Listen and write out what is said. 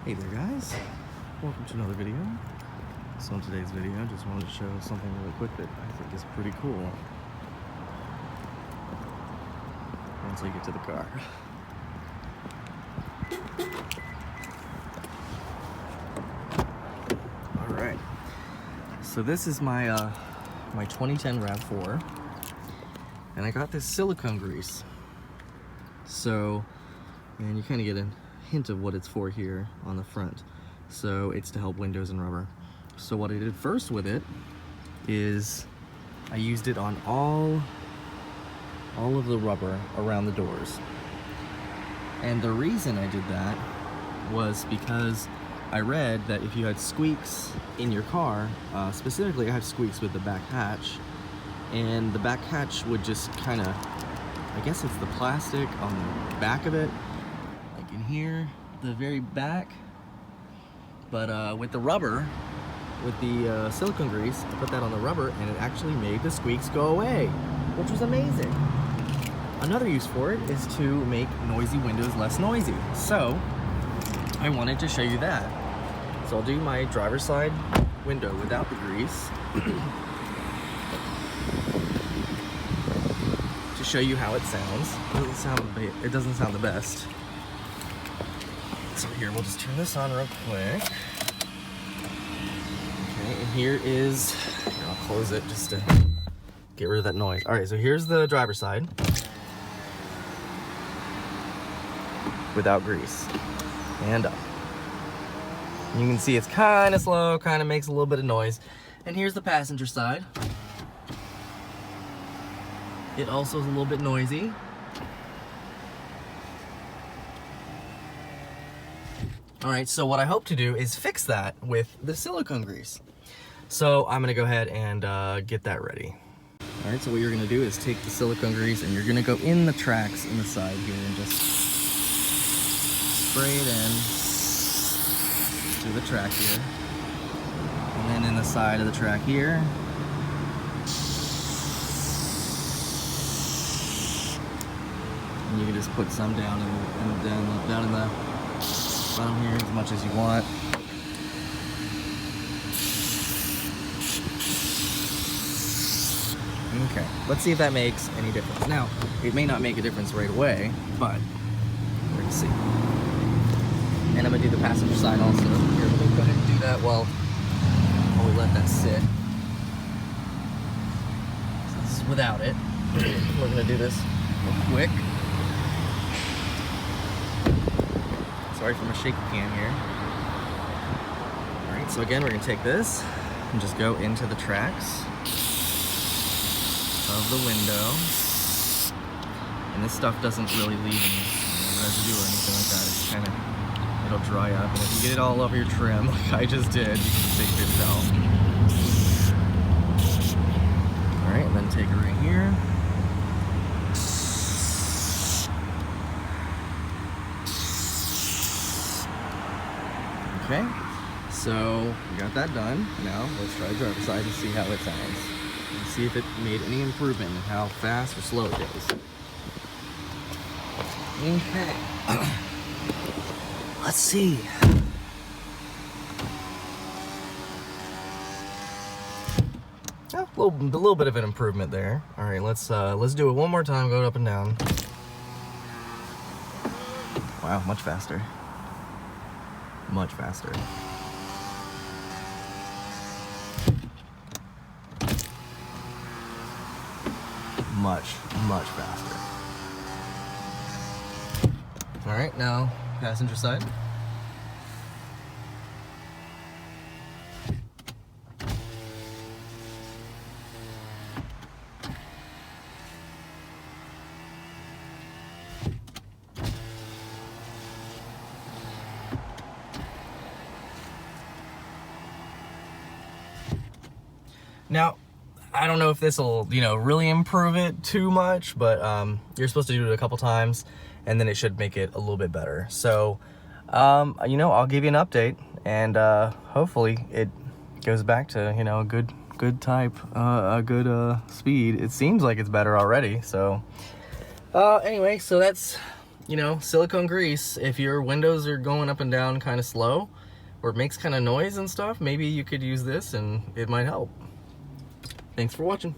Hey there guys, welcome to another video. So in today's video I just wanted to show something really quick that I think is pretty cool once I get to the car. Alright, so this is my my 2010 RAV4 and I got this silicone grease. So, and you kind of get a hint of what it's for here on the front. So it's to help windows and rubber. So what I did first with it is I used it on all of the rubber around the doors. And the reason I did that was because I read that if you had squeaks in your car, specifically I have squeaks with the back hatch, and the back hatch would just kind of, I guess it's the plastic on the back of it, like in here, the very back. But with the rubber, with the silicone grease, I put that on the rubber and it actually made the squeaks go away, which was amazing. Another use for it is to make noisy windows less noisy. So I wanted to show you that. So I'll do my driver's side window without the grease to show you how it sounds. It doesn't sound the best. So here, we'll just turn this on real quick. Okay, and here I'll close it just to get rid of that noise. All right, so here's the driver's side without grease, and up. You can see it's kind of slow, kind of makes a little bit of noise. And here's the passenger side. It also is a little bit noisy. All right, so what I hope to do is fix that with the silicone grease. So I'm gonna go ahead and get that ready. All right, so what you're gonna do is take the silicone grease and you're gonna go in the tracks in the side here and just spray it in to the track here. And then in the side of the track here. And you can just put some down in the bottom here as much as you want. Okay, let's see if that makes any difference. Now, it may not make a difference right away, but we're gonna see. And I'm gonna do the passenger side also. Here, let me go ahead and do that while we let that sit. So this is without it. We're gonna do this real quick. Sorry for my shaky cam here. All right, so again, we're gonna take this and just go into the tracks of the window. And this stuff doesn't really leave any residue or anything like that. It's kind of, it'll dry up. And if you get it all over your trim, like I just did, you can take this out. All right, and then take it right here. Okay, so we got that done. Now let's try the driver's side and see how it sounds. And see if it made any improvement in how fast or slow it goes. Okay, let's see. Oh, a little bit of an improvement there. All right, let's do it one more time. Go up and down. Wow, much faster. Much faster. Much faster. All right, now passenger side. Now, I don't know if this will, really improve it too much, but you're supposed to do it a couple times, and then it should make it a little bit better. So, I'll give you an update, and hopefully it goes back to, a good type, a good speed. It seems like it's better already. So, anyway, so that's you know, silicone grease, if your windows are going up and down kind of slow, or it makes kind of noise and stuff, maybe you could use this and it might help. Thanks for watching.